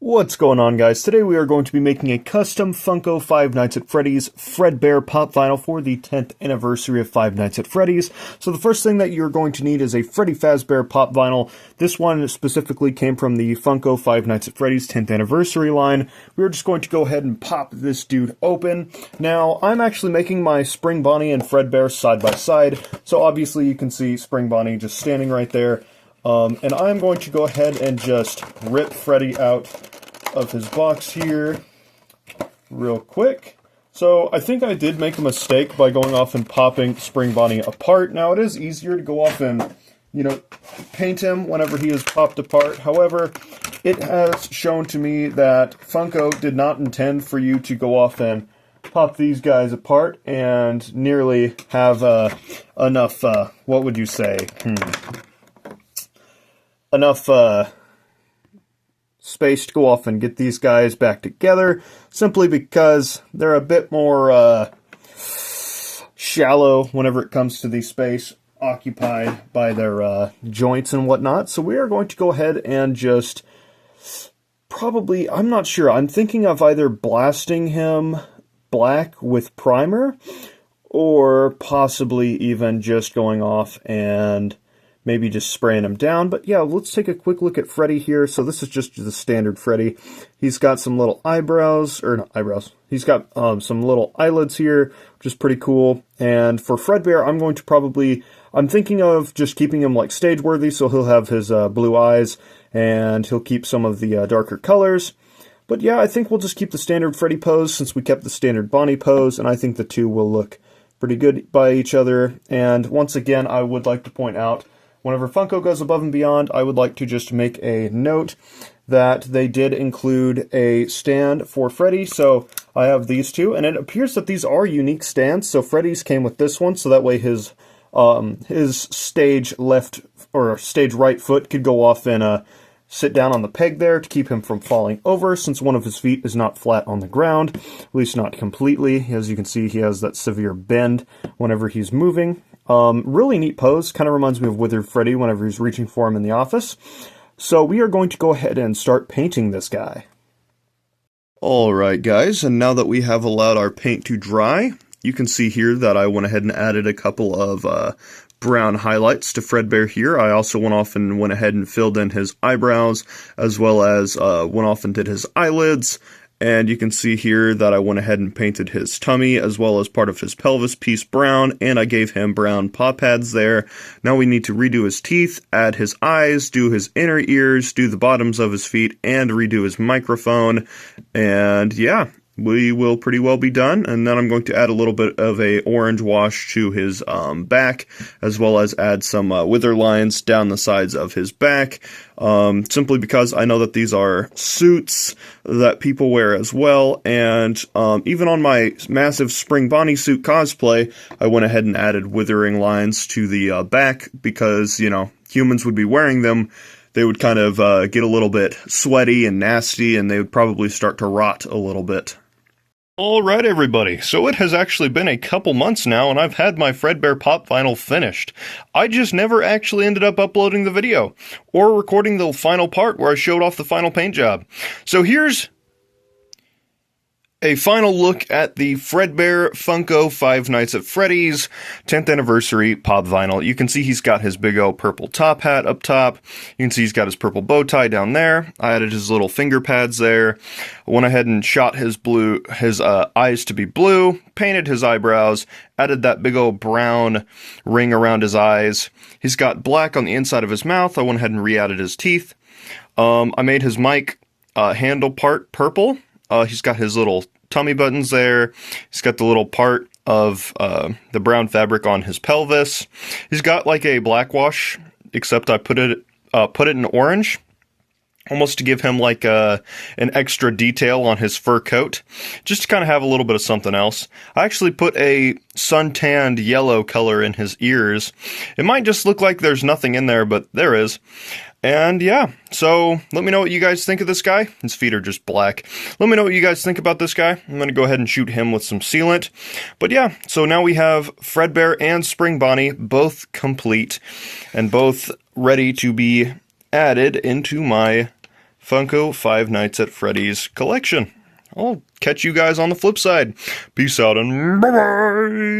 What's going on, guys? Today we are going to be making a custom Funko Five Nights at Freddy's Fredbear Pop Vinyl for the 10th anniversary of Five Nights at Freddy's. So the first thing that you're going to need is a Freddy Fazbear Pop Vinyl. This one specifically came from the Funko Five Nights at Freddy's 10th anniversary line. We're just going to go ahead and pop this dude open. Now, I'm actually making my Spring Bonnie and Fredbear side by side, so obviously you can see Spring Bonnie just standing right there. And I'm going to go ahead and just rip Freddy out of his box here real quick. So I think I did make a mistake by going off and popping Spring Bonnie apart. Now it is easier to go off and, paint him whenever he is popped apart. However, it has shown to me that Funko did not intend for you to go off and pop these guys apart and nearly have enough, what would you say? Enough space to go off and get these guys back together, simply because they're a bit more shallow whenever it comes to the space occupied by their joints and whatnot. So we are going to go ahead and just probably, I'm not sure, I'm thinking of either blasting him black with primer or possibly even just going off and maybe just spraying him down. But yeah, let's take a quick look at Freddy here. So this is just the standard Freddy. He's got some little eyebrows, or not eyebrows. He's got some little eyelids here, which is pretty cool. And for Fredbear, I'm thinking of just keeping him like stage worthy, so he'll have his blue eyes, and he'll keep some of the darker colors. But yeah, I think we'll just keep the standard Freddy pose since we kept the standard Bonnie pose, and I think the two will look pretty good by each other. And once again, I would like to point out, whenever Funko goes above and beyond, I would like to just make a note that they did include a stand for Freddy. So I have these two, and it appears that these are unique stands. So Freddy's came with this one, so that way his stage left or stage right foot could go off and sit down on the peg there to keep him from falling over, since one of his feet is not flat on the ground, at least not completely. As you can see, he has that severe bend whenever he's moving. Really neat pose, kind of reminds me of Withered Freddy whenever he's reaching for him in the office. So we are going to go ahead and start painting this guy. Alright guys, and now that we have allowed our paint to dry, you can see here that I went ahead and added a couple of brown highlights to Fredbear here. I also went ahead and filled in his eyebrows, as well as went off and did his eyelids. And you can see here that I went ahead and painted his tummy as well as part of his pelvis piece brown, and I gave him brown paw pads there. Now we need to redo his teeth, add his eyes, do his inner ears, do the bottoms of his feet, and redo his microphone. And yeah, we will pretty well be done. And then I'm going to add a little bit of a orange wash to his back, as well as add some wither lines down the sides of his back, simply because I know that these are suits that people wear as well. And even on my massive Spring Bonnie suit cosplay, I went ahead and added withering lines to the back because, humans would be wearing them. They would kind of get a little bit sweaty and nasty, and they would probably start to rot a little bit. Alright everybody, so it has actually been a couple months now, and I've had my Fredbear Pop Vinyl finished. I just never actually ended up uploading the video, or recording the final part where I showed off the final paint job. So here's a final look at the Fredbear Funko Five Nights at Freddy's 10th anniversary pop vinyl. You can see he's got his big old purple top hat up top. You can see he's got his purple bow tie down there. I added his little finger pads there. I went ahead and shot his eyes to be blue, painted his eyebrows, added that big old brown ring around his eyes. He's got black on the inside of his mouth. I went ahead and re-added his teeth. I made his mic handle part purple. He's got his little tummy buttons there. He's got the little part of the brown fabric on his pelvis. He's got like a black wash, except I put it in orange, almost to give him like an extra detail on his fur coat, just to kind of have a little bit of something else. I actually put a suntanned yellow color in his ears. It might just look like there's nothing in there, but there is. And yeah, so let me know what you guys think of this guy. His feet are just black. Let me know what you guys think about this guy. I'm going to go ahead and shoot him with some sealant. But yeah, so now we have Fredbear and Spring Bonnie both complete and both ready to be added into my Funko Five Nights at Freddy's collection. I'll catch you guys on the flip side. Peace out and bye-bye!